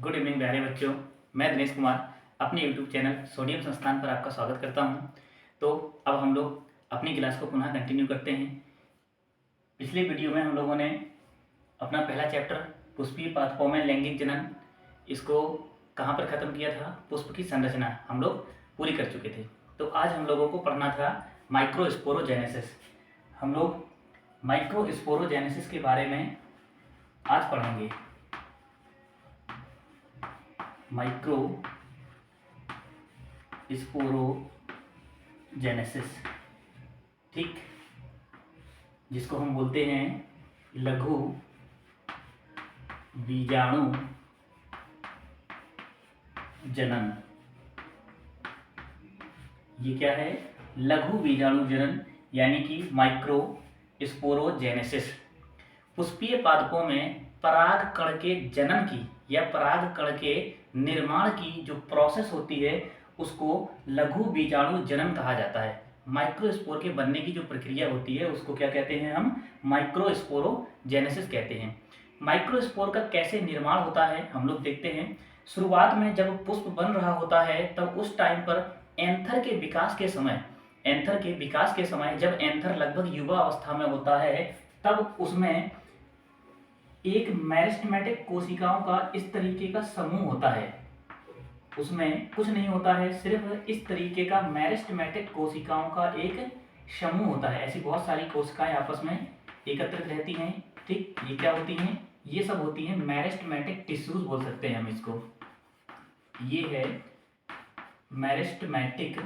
Good evening प्यारे बच्चों। मैं दिनेश कुमार अपने यूट्यूब चैनल सोडियम संस्थान पर आपका स्वागत करता हूं। तो अब हम लोग अपनी क्लास को पुनः कंटिन्यू करते हैं। पिछले वीडियो में हम लोगों ने अपना पहला चैप्टर पुष्पीय पादपों में लैंगिक जनन, इसको कहाँ पर ख़त्म किया था, पुष्प की संरचना हम लोग पूरी कर चुके थे। तो आज हम लोगों को पढ़ना था माइक्रोस्पोरोजेनेसिस। हम लोग माइक्रोस्पोरोजेनेसिस के बारे में आज पढ़ेंगे। माइक्रो स्पोरोजेनेसिस, ठीक, जिसको हम बोलते हैं लघु बीजाणु जनन। ये क्या है? लघु बीजाणु जनन यानी कि माइक्रो स्पोरोजेनेसिस। पुष्पीय पादपों में पराग कण के जनन की या पराग कण के निर्माण की जो प्रोसेस होती है उसको लघु बीजाणु जनन कहा जाता है। माइक्रोस्पोर के बनने की जो प्रक्रिया होती है उसको क्या कहते हैं? हम माइक्रोस्पोरोजेनेसिस कहते हैं। माइक्रोस्पोर का कैसे निर्माण होता है हम लोग देखते हैं। शुरुआत में जब पुष्प बन रहा होता है तब उस टाइम पर एंथर के विकास के समय जब एंथर लगभग युवा अवस्था में होता है तब उसमें एक मेरिस्टेमेटिक कोशिकाओं का इस तरीके का समूह होता है। उसमें कुछ नहीं होता है, सिर्फ इस तरीके का मेरिस्टेमेटिक कोशिकाओं का एक समूह होता है। ऐसी बहुत सारी कोशिकाएं आपस में एकत्रित रहती हैं, ठीक। ये क्या होती हैं? ये सब होती हैं मेरिस्टेमेटिक टिश्यूज बोल सकते हैं हम इसको। ये है मेरिस्टेमेटिक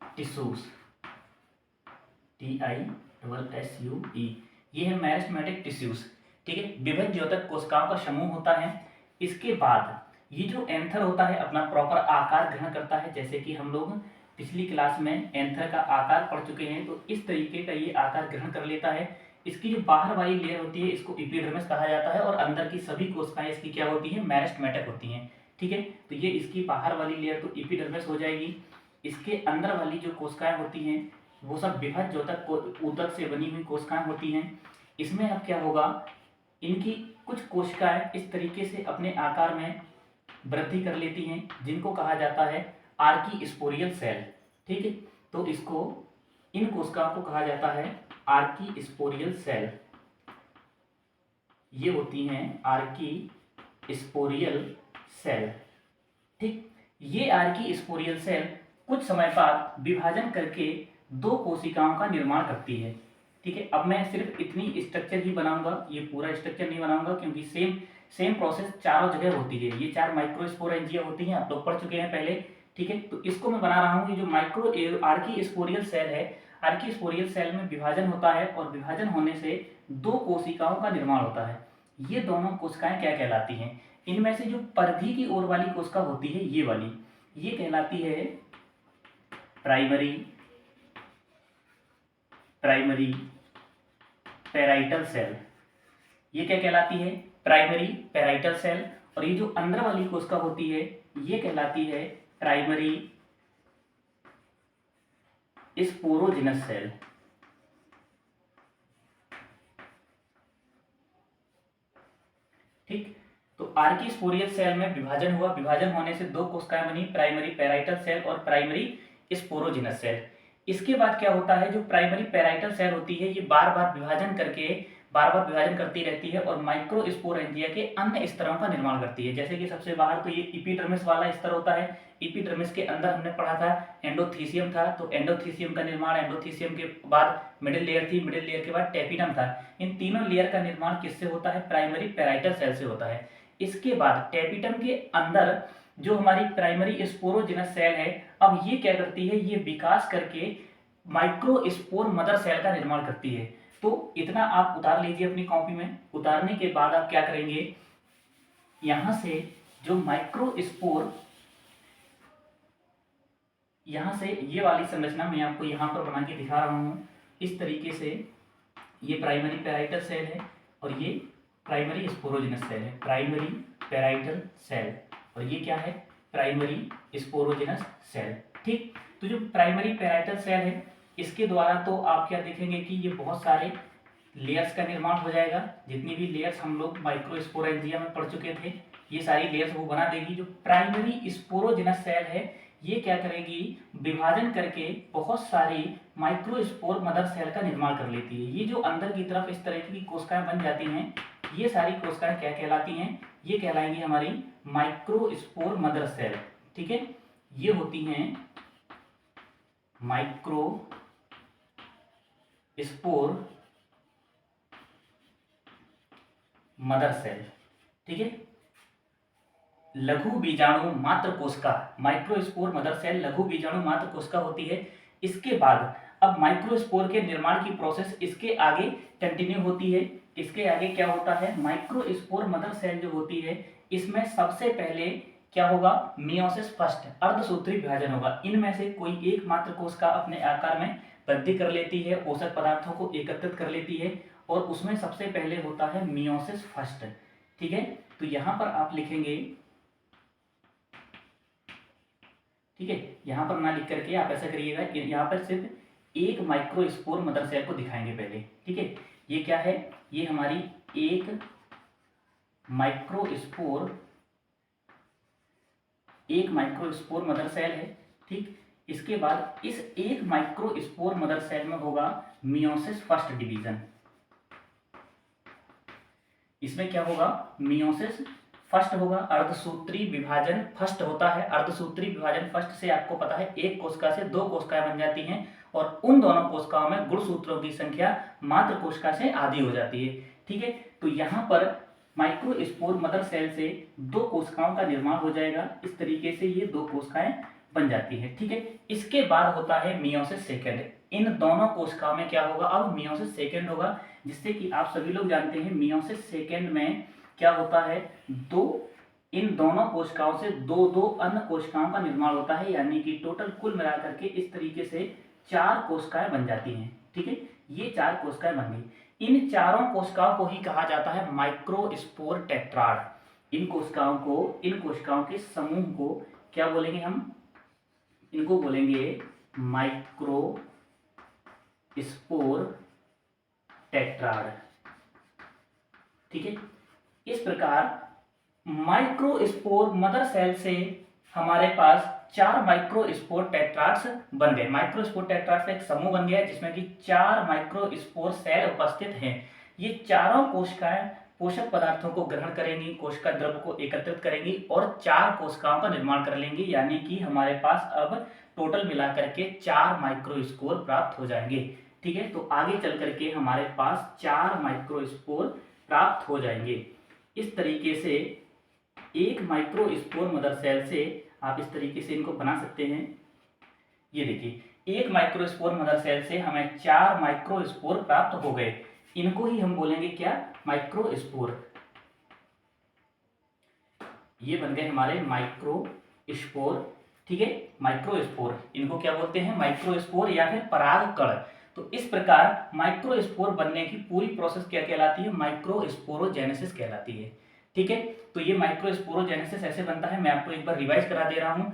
टिश्यूज, TISSUE। ये है मेरिस्टेमेटिक टिश्यूज, ठीक है। विभिन्न द्योतक कोशिकाओं का समूह होता है। इसके बाद ये जो एंथर होता है अपना प्रॉपर आकार ग्रहण करता है। जैसे कि हम लोग पिछली क्लास में एंथर का आकार पढ़ चुके हैं, तो इस तरीके का ये आकार ग्रहण कर लेता है। इसकी जो बाहर वाली लेयर होती है इसको एपिडर्मिस कहा जाता है और अंदर की सभी कोशिकाएं इसकी क्या होती हैं? मेरिस्टेमेटिक होती हैं, ठीक है। तो ये इसकी बाहर वाली लेयर तो एपिडर्मिस हो जाएगी। इसके अंदर वाली जो कोशिकाएं होती हैं वो सब विभक्त द्योतक ऊतक से बनी हुई कोशिकाएं होती हैं। इसमें अब क्या होगा? इनकी कुछ कोशिकाएं इस तरीके से अपने आकार में वृद्धि कर लेती हैं जिनको कहा जाता है आर्कीस्पोरियल सेल, ठीक है। तो इसको इन कोशिकाओं को कहा जाता है आर्कीस्पोरियल सेल। ये होती हैं आर्कीस्पोरियल सेल, ठीक। ये आर्कीस्पोरियल सेल कुछ समय बाद विभाजन करके दो कोशिकाओं का निर्माण करती है, ठीक है। अब मैं सिर्फ इतनी स्ट्रक्चर ही बनाऊंगा, ये पूरा स्ट्रक्चर नहीं बनाऊंगा क्योंकि सेम प्रोसेस चारों जगह होती है। ये 4 माइक्रोस्पोरेंजिया होती हैं, आप लोग पढ़ चुके हैं पहले, ठीक है। तो इसको मैं बना रहा हूँ कि जो आर्कीस्पोरियल सेल है, आर्कीस्पोरियल सेल में विभाजन होता है और विभाजन होने से दो कोशिकाओं का निर्माण होता है। ये दोनों कोशिकाएं क्या कहलाती हैं? इनमें से जो परिधि की ओर वाली कोशिका होती है ये वाली, ये कहलाती है प्राइमरी पैराइटल सेल। ये क्या कहलाती है? Primary parietal cell. और ये जो अंदर वाली कोशिका होती है ये कहलाती है प्राइमरी स्पोरोजिनस सेल, ठीक। तो आर्कीस्पोरियल सेल में विभाजन हुआ, विभाजन होने से दो कोशिकाएं बनी, प्राइमरी पैराइटल सेल और प्राइमरी स्पोरोजिनस सेल। इसके बाद क्या होता है? जो प्राइमरी पैराइटल सेल होती है ये बार बार विभाजन करती रहती है और माइक्रोस्पोरेंजिया के अन्य स्तरों का निर्माण करती है। जैसे कि सबसे बाहर तो ये एपिडर्मिस वाला स्तर होता है। एपिडर्मिस के अंदर हमने पढ़ा था एंडोथीसियम था, तो एंडोथीसियम का निर्माण, एंडोथीसियम के बाद मिडिल लेयर थी, मिडिल लेयर के बाद टेपिडम था। इन तीनों लेयर का निर्माण किससे होता है? प्राइमरी पैराइटल सेल से होता है। इसके बाद टेपिडम के अंदर जो हमारी प्राइमरी स्पोरोजिनस सेल है, अब ये क्या करती है? ये विकास करके माइक्रोस्पोर मदर सेल का निर्माण करती है। तो इतना आप उतार लीजिए अपनी कॉपी में। उतारने के बाद आप क्या करेंगे? यहां से जो माइक्रोस्पोर, यहां से ये वाली संरचना मैं आपको यहां पर बना के दिखा रहा हूं। इस तरीके से ये प्राइमरी पैराइटल सेल है और ये प्राइमरी स्पोरोजिनस सेल है, प्राइमरी पैराइटल सेल। और ये क्या है? प्राइमरी स्पोरोजिनस सेल, ठीक। तो जो प्राइमरी पैराइटल सेल है इसके द्वारा तो आप क्या देखेंगे कि ये बहुत सारे लेयर्स का निर्माण हो जाएगा। जितनी भी लेयर्स हम लोग माइक्रोस्पोरेंजिया में पढ़ चुके थे, ये सारी लेयर्स वो बना देगी। जो प्राइमरी स्पोरोजेनस सेल है, ये क्या करेगी, विभाजन करके बहुत सारी माइक्रोस्पोर मदर सेल का निर्माण कर लेती है। ये जो अंदर की तरफ इस तरह की कोशिकाएं बन जाती हैं, ये सारी कोशिकाएं क्या कहलाती हैं, ये कहलाएंगी हमारी माइक्रोस्पोर मदर सेल। ठीक है, ये होती हैं माइक्रोस्पोर मदर सेल। ठीक है, लघु बीजाणु मात्र कोशिका, माइक्रोस्पोर मदर सेल लघु बीजाणु मात्र कोशिका होती है। इसके बाद अब माइक्रोस्पोर के निर्माण की प्रोसेस इसके आगे कंटिन्यू होती है। इसके आगे क्या होता है, माइक्रोस्पोर मदर सेल जो होती है, इसमें सबसे पहले क्या होगा, मियोसिस फर्स्ट, अर्धसूत्री विभाजन होगा। इनमें से कोई एक मात्र कोशिका अपने आकार में वृद्धि कर लेती है, पोषक पदार्थों को एकत्रित कर लेती है, और उसमें सबसे पहले होता है मियोसिस फर्स्ट। ठीक है, तो यहां पर आप लिखेंगे, ठीक है, यहां पर ना लिख करके आप ऐसा करिएगा, यहां पर सिर्फ एक माइक्रोस्पोर मदर सेल को दिखाएंगे पहले। ठीक है, ये क्या है, ये हमारी एक माइक्रोस्पोर मदर सेल है। ठीक, इसके बाद इस एक माइक्रोस्पोर मदर सेल में होगा मियोसिस फर्स्ट डिवीजन। इसमें क्या होगा, मियोसिस फर्स्ट होगा, अर्धसूत्री विभाजन फर्स्ट होता है। अर्धसूत्री विभाजन फर्स्ट से आपको पता है एक कोशिका से दो कोशिकाएं बन जाती हैं, और उन दोनों कोशिकाओं में गुणसूत्रों की संख्या मात्र कोशिका से आधी हो जाती है। ठीक है, तो यहां पर माइक्रोस्पोर मदर सेल से दो कोशिकाओं का निर्माण हो जाएगा। इस तरीके से ये दो कोशिकाएं बन जाती है। ठीक है, इसके बाद होता है मियोसिस सेकेंड। इन दोनों कोशिकाओं में क्या होगा, अब मियोसिस सेकेंड होगा, जिससे कि आप सभी लोग जानते हैं मियोसिस सेकेंड में क्या होता है, इन दोनों कोशिकाओं से दो दो अन्य कोशिकाओं का निर्माण होता है, यानी कि टोटल कुल मिलाकर के इस तरीके से 4 कोशिकाएं बन जाती हैं। ठीक है, ये 4 कोशिकाएं बन गई। इन चारों कोशिकाओं को ही कहा जाता है माइक्रोस्पोर टेट्राड। इन कोशिकाओं के समूह को क्या बोलेंगे हम, इनको बोलेंगे माइक्रोस्पोर टेट्राड। ठीक है, इस प्रकार माइक्रोस्पोर मदर सेल से हमारे पास 4 माइक्रोस्पोर टेट्राड्स बन गए। माइक्रोस्पोर टेट्राड्स का एक समूह बन गया जिसमें कि 4 माइक्रोस्पोर सेल उपस्थित हैं। ये चारों कोशिकाएं पोषक पदार्थों को ग्रहण करेंगी, कोशिका द्रव्य को एकत्रित करेंगी और 4 कोशिकाओं का निर्माण कर लेंगी, यानी कि हमारे पास अब टोटल मिलाकर के 4 माइक्रोस्पोर प्राप्त हो जाएंगे। ठीक है, तो आगे चल करके हमारे पास 4 माइक्रोस्पोर प्राप्त हो जाएंगे। इस तरीके से एक माइक्रोस्पोर मदर सेल से आप इस तरीके से इनको बना सकते हैं। ये देखिए, एक माइक्रोस्पोर मदर सेल से हमें 4 माइक्रोस्पोर प्राप्त हो गए। इनको ही हम बोलेंगे क्या, माइक्रोस्पोर। ये बन गए हमारे माइक्रोस्पोर। ठीक है, माइक्रोस्पोर, इनको क्या बोलते हैं, माइक्रोस्पोर या फिर परागकण। तो इस प्रकार माइक्रोस्पोर बनने की पूरी प्रोसेस क्या कहलाती है, माइक्रोस्पोरोजेनेसिस कहलाती है। ठीक है, तो ये माइक्रोस्पोरोजेनेसिस ऐसे बनता है, मैं आपको एक बार रिवाइज करा दे रहा हूं।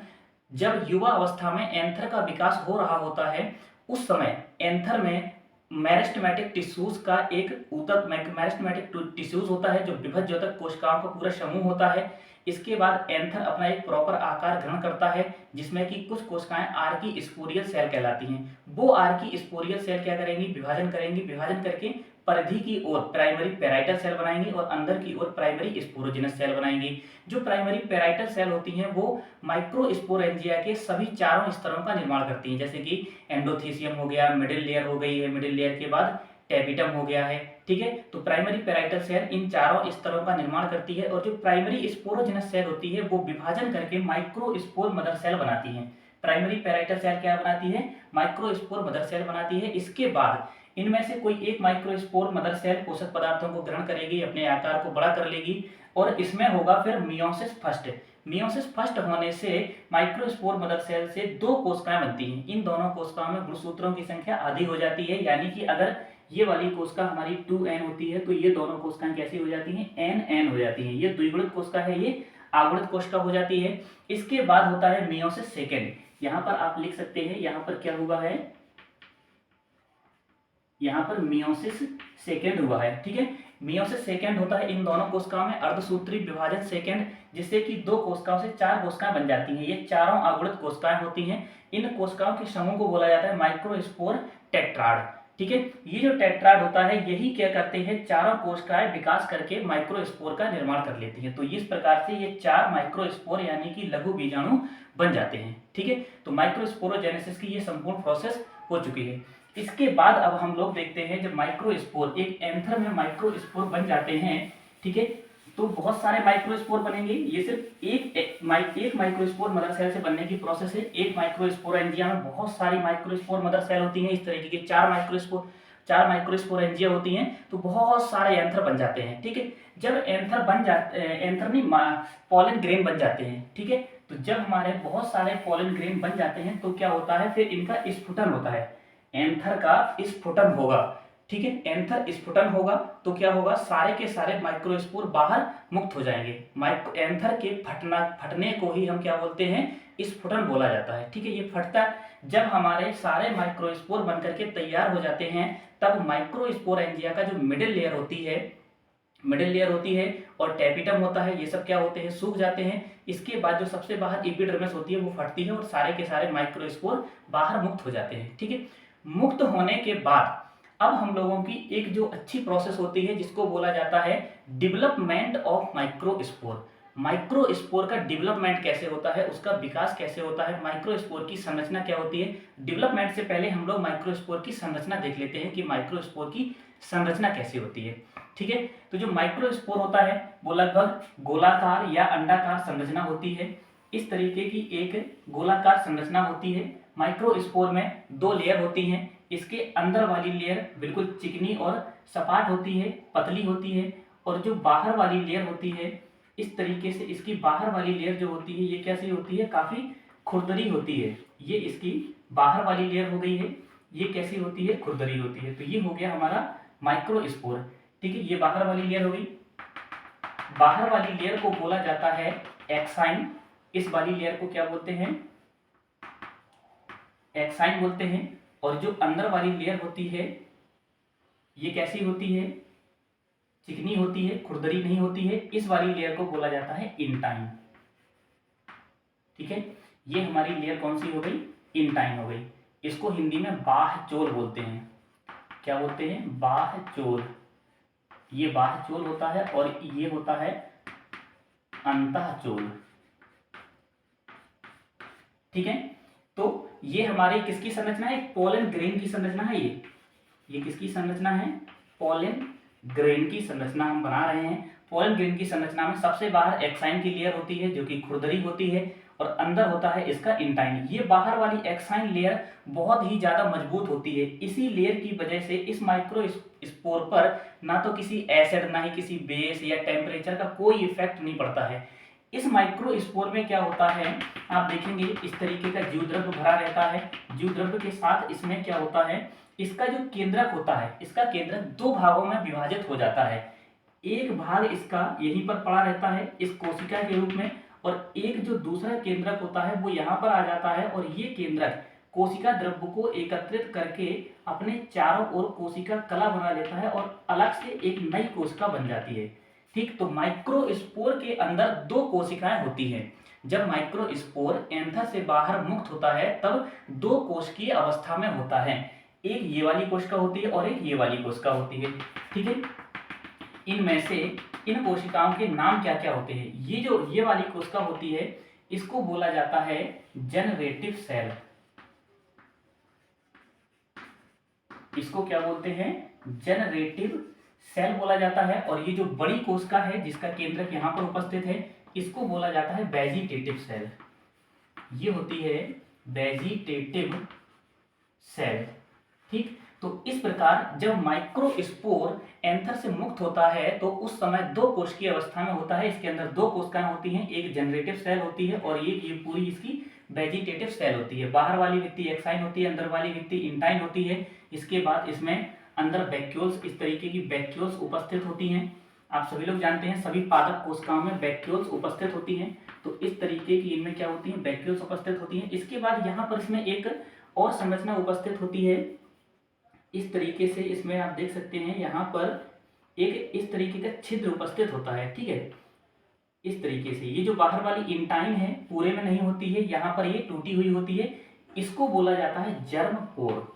जब युवा अवस्था में एंथर का विकास हो रहा होता है, उस समय एंथर में मेरिस्टेमेटिक टिश्यूज का एक ऊतक मेरिस्टेमेटिक टिश्यूज होता है, जो विभज्योतक कोशिकाओं का पूरा समूह होता है। इसके बाद एंथर अपना एक प्रॉपर आकार ग्रहण करता है, जिसमें कि कुछ कोशिकाएं आर्की स्पोरियल सेल कहलाती हैं। वो आर्की स्पोरियल सेल क्या करेंगी, विभाजन करेंगी, विभाजन करके परिधि की ओर प्राइमरी पेराइटल सेल बनाएंगी और अंदर की ओर प्राइमरी स्पोरोजिनस सेल बनाएंगी। जो प्राइमरी पेराइटल सेल होती हैं वो माइक्रोस्पोरेंजिया के सभी चारों स्तरों का निर्माण करती हैं, जैसे कि एंडोथीसियम हो गया, मिडिल लेयर हो गई है, मिडिल लेयर के बाद टेपिटम हो गया है। ठीक है, तो प्राइमरी पेराइटल सेल इन चारों स्तरों का निर्माण करती है, और जो प्राइमरी स्पोरोजिनस सेल होती है वो विभाजन करके माइक्रोस्पोर मदर सेल बनाती है। प्राइमरी पेराइटल सेल क्या बनाती है, माइक्रोस्पोर मदर सेल बनाती है। इसके बाद इनमें से कोई एक माइक्रोस्पोर मदर सेल पोषक पदार्थों को ग्रहण करेगी, अपने आकार को बड़ा कर लेगी, और इसमें होगा फिर मियोसिस फर्स्ट। मियोसिस फर्स्ट होने से माइक्रोस्पोर मदर सेल से 2 कोशिकाएं बनती हैं। इन दोनों कोशिकाओं में गुणसूत्रों की संख्या आधी हो जाती है, यानी कि अगर ये वाली कोशिका हमारी 2n होती है, तो ये दोनों कोशिकाएं कैसी हो जाती हैं, nn हो जाती हैं। ये द्विगुणित कोशिका है, ये आगुणित कोशिका हो जाती है। इसके बाद होता है मियोसिस सेकेंड। यहाँ पर आप लिख सकते हैं, यहाँ पर क्या हुआ है, यहाँ पर मियोसिस सेकेंड हुआ है। ठीक है, मियोसिस सेकेंड होता है इन दोनों कोशिकाओं में अर्धसूत्री विभाजन सेकेंड, जिससे कि 2 कोशिकाओं से 4 कोशिकाएं बन जाती हैं। ये चारों अगुणित कोशिकाएं होती हैं। इन कोशिकाओं के समूह को बोला जाता है माइक्रोस्पोर टेट्राड। ठीक है, ये जो टेट्राड होता है यही क्या करते हैं, चारों कोशिकाएं विकास करके माइक्रोस्पोर का निर्माण कर लेती हैं। तो इस प्रकार से ये 4 माइक्रोस्पोर यानी कि लघु बीजाणु बन जाते हैं। ठीक है, तो माइक्रोस्पोरोजेनेसिस की ये संपूर्ण प्रोसेस हो चुकी है। इसके बाद अब हम लोग देखते हैं जब माइक्रोस्पोर एक एंथर में माइक्रोस्पोर बन जाते हैं। ठीक है, तो बहुत सारे माइक्रोस्पोर बनेंगे। ये सिर्फ एक माइक्रोस्पोर मदर सेल से बनने की प्रोसेस है। एक माइक्रोस्पोरेंजिया में बहुत सारी माइक्रोस्पोर मदर सेल होती हैं। इस तरीके के 4 माइक्रोस्पोरेंजिया होती हैं, तो बहुत सारे एंथर बन जाते हैं। ठीक है, जब एंथर नहीं पॉलन ग्रेन बन जाते हैं। ठीक है, तो जब हमारे बहुत सारे पॉलन ग्रेन बन जाते हैं तो क्या होता है, फिर इनका स्फुटन होता है, एंथर का स्फुटन होगा। ठीक है, एंथर स्फुटन होगा तो क्या होगा, सारे के सारे माइक्रोस्पोर बाहर मुक्त हो जाएंगे। एंथर के फटने को ही हम क्या बोलते हैं, स्फुटन बोला जाता है। ठीक है, ये फटता जब हमारे सारे माइक्रोस्पोर बनकर के तैयार हो जाते हैं, तब माइक्रोस्पोरेंजिया का जो मिडिल लेयर होती है और टेपिटम होता है, ये सब क्या होते हैं, सूख जाते हैं। इसके बाद जो सबसे बाहर एपिडर्मिस होती है वो फटती है और सारे के सारे माइक्रोस्पोर बाहर मुक्त हो जाते हैं। ठीक है, मुक्त होने के बाद अब हम लोगों की एक जो अच्छी प्रोसेस होती है जिसको बोला जाता है डेवलपमेंट ऑफ माइक्रोस्पोर। माइक्रोस्पोर का डेवलपमेंट कैसे होता है, उसका विकास कैसे होता है, माइक्रोस्पोर की संरचना क्या होती है। डेवलपमेंट से पहले हम लोग माइक्रोस्पोर की संरचना देख लेते हैं कि माइक्रोस्पोर की संरचना कैसे होती है। ठीक है, तो जो माइक्रोस्पोर होता है वो लगभग गोलाकार या अंडाकार संरचना होती है। इस तरीके की एक गोलाकार संरचना होती है। माइक्रोस्पोर में 2 लेयर होती हैं। इसके अंदर वाली लेयर बिल्कुल चिकनी और सपाट होती है, पतली होती है, और जो बाहर वाली लेयर होती है इस तरीके से, इसकी बाहर वाली लेयर जो होती है ये कैसी होती है, काफी खुरदरी होती है। ये इसकी बाहर वाली लेयर हो गई है, ये कैसी होती है, खुरदरी होती है। तो ये हो गया हमारा माइक्रोस्पोर। ठीक है, ये बाहर वाली लेयर हो गई। बाहर वाली लेयर को बोला जाता है एक्साइन। इस वाली लेयर को क्या बोलते हैं, एक्साइन बोलते हैं। और जो अंदर वाली लेयर होती है ये कैसी होती है, चिकनी होती है, खुरदरी नहीं होती है। इस वाली लेयर को बोला जाता है इंटाइन। ठीक है, ये हमारी लेयर कौन सी हो गई, इंटाइन हो गई। इसको हिंदी में बाह्यचोल बोलते हैं। क्या बोलते हैं, बाह्यचोल। ये बाह्यचोल होता है और ये होता है अंतःचोल। ठीक है, तो ये हमारी किसकी संरचना है, पोलन ग्रेन की संरचना है। ये किसकी संरचना है, पोलन ग्रेन की संरचना हम बना रहे हैं। पोलन ग्रेन की संरचना में सबसे बाहर एक्साइन की लेयर होती है जो कि खुरदरी होती है, और अंदर होता है इसका इंटाइन। ये बाहर वाली एक्साइन लेयर बहुत ही ज्यादा मजबूत होती है। इसी लेयर की वजह से इस माइक्रोस्पोर पर ना तो किसी एसिड, ना ही किसी बेस या टेम्परेचर का कोई इफेक्ट नहीं पड़ता है। इस माइक्रोस्पोर में क्या होता है, आप देखेंगे इस तरीके का जीवद्रव्य भरा रहता है। जीवद्रव्य के साथ इसमें क्या होता है, इसका जो केंद्रक होता है, इसका केंद्रक 2 भागों में विभाजित हो जाता है। एक भाग इसका यहीं पर पड़ा रहता है इस कोशिका के रूप में, और एक जो दूसरा केंद्रक होता है वो यहाँ पर आ जाता है, और ये केंद्रक कोशिका द्रव्य को एकत्रित करके अपने चारों ओर कोशिका कला बना लेता है और अलग से एक नई कोशिका बन जाती है। ठीक, तो माइक्रोस्पोर के अंदर 2 कोशिकाएं होती हैं। जब माइक्रोस्पोर एंथर से बाहर मुक्त होता है तब 2 कोशिकीय अवस्था में होता है। एक ये वाली कोशिका होती है और एक ये वाली कोशिका होती है। ठीक है, इनमें से इन कोशिकाओं के नाम क्या क्या होते हैं। ये जो ये वाली कोशिका होती है इसको बोला जाता है जनरेटिव सेल। इसको क्या बोलते हैं, जनरेटिव सेल बोला जाता है। और ये जो बड़ी कोशिका है जिसका केंद्रक यहाँ पर उपस्थित है इसको बोला जाता है वेजिटेटिव सेल। ये होती है वेजिटेटिव सेल। ठीक, तो इस प्रकार जब माइक्रोस्पोर एंथर से मुक्त होता है तो उस समय 2 कोशिकीय अवस्था में होता है। इसके अंदर 2 कोशिकाएं होती हैं, एक जनरेटिव सेल होती है और ये पूरी इसकी वेजिटेटिव सेल होती है। बाहर वाली भित्ति एक्साइन होती है, अंदर वाली भित्ति इंटाइन होती है। इसके बाद इसमें अंदर वैक्यूल्स, इस तरीके की वैक्यूल्स उपस्थित होती हैं। आप सभी लोग जानते हैं सभी पादप कोशिकाओं में वैक्यूल्स उपस्थित होती हैं। तो इस तरीके की इनमें क्या होती हैं, वैक्यूल्स उपस्थित होती हैं। इसके बाद यहाँ पर इसमें एक और संरचना उपस्थित होती है इस तरीके से इसमें आप देख सकते हैं यहाँ पर एक इस तरीके का छिद्र उपस्थित होता है, ठीक है। इस तरीके से ये जो बाहर वाली इंटाइन है पूरे में नहीं होती है, यहाँ पर ये टूटी हुई होती है। इसको बोला जाता है जर्म पोर।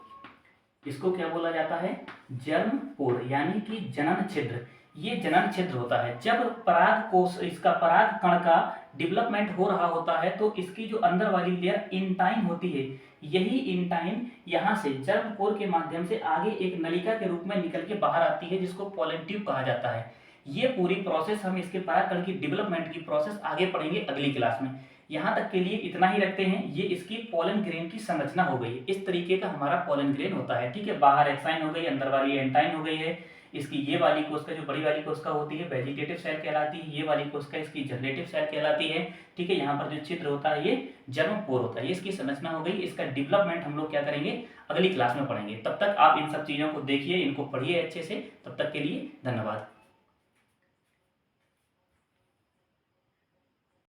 इसको क्या बोला जाता है? जर्म पोर, यानी कि जनन छिद्र। ये जनन छिद्र होता है जब पराग कोश, इसका पराग कण का डेवलपमेंट हो रहा होता है तो इसकी जो अंदर वाली लेयर इंटाइन होती है, यही इंटाइन यहाँ से जर्म पोर के माध्यम से आगे एक नलिका के रूप में निकल के बाहर आती है, जिसको पोलन ट्यूब कहा जाता है। ये पूरी प्रोसेस हम इसके पराग कण की डेवलपमेंट की प्रोसेस आगे पढ़ेंगे अगली क्लास में। यहाँ तक के लिए इतना ही रखते हैं। ये इसकी पोलन ग्रेन की संरचना हो गई, इस तरीके का हमारा पोलन ग्रेन होता है, ठीक है। बाहर एक्साइन हो गई, अंदर वाली एंटाइन हो गई है। इसकी ये वाली कोशिका जो बड़ी वाली कोशिका होती है वेजिटेटिव सेल कहलाती है, ये वाली कोशिका इसकी जनरेटिव सेल कहलाती है, ठीक है। यहाँ पर जो छिद्र होता है ये जर्म पोर होता है, ये इसकी संरचना हो गई। इसका डेवलपमेंट हम लोग क्या करेंगे अगली क्लास में पढ़ेंगे। तब तक आप इन सब चीज़ों को देखिए, इनको पढ़िए अच्छे से। तब तक के लिए धन्यवाद।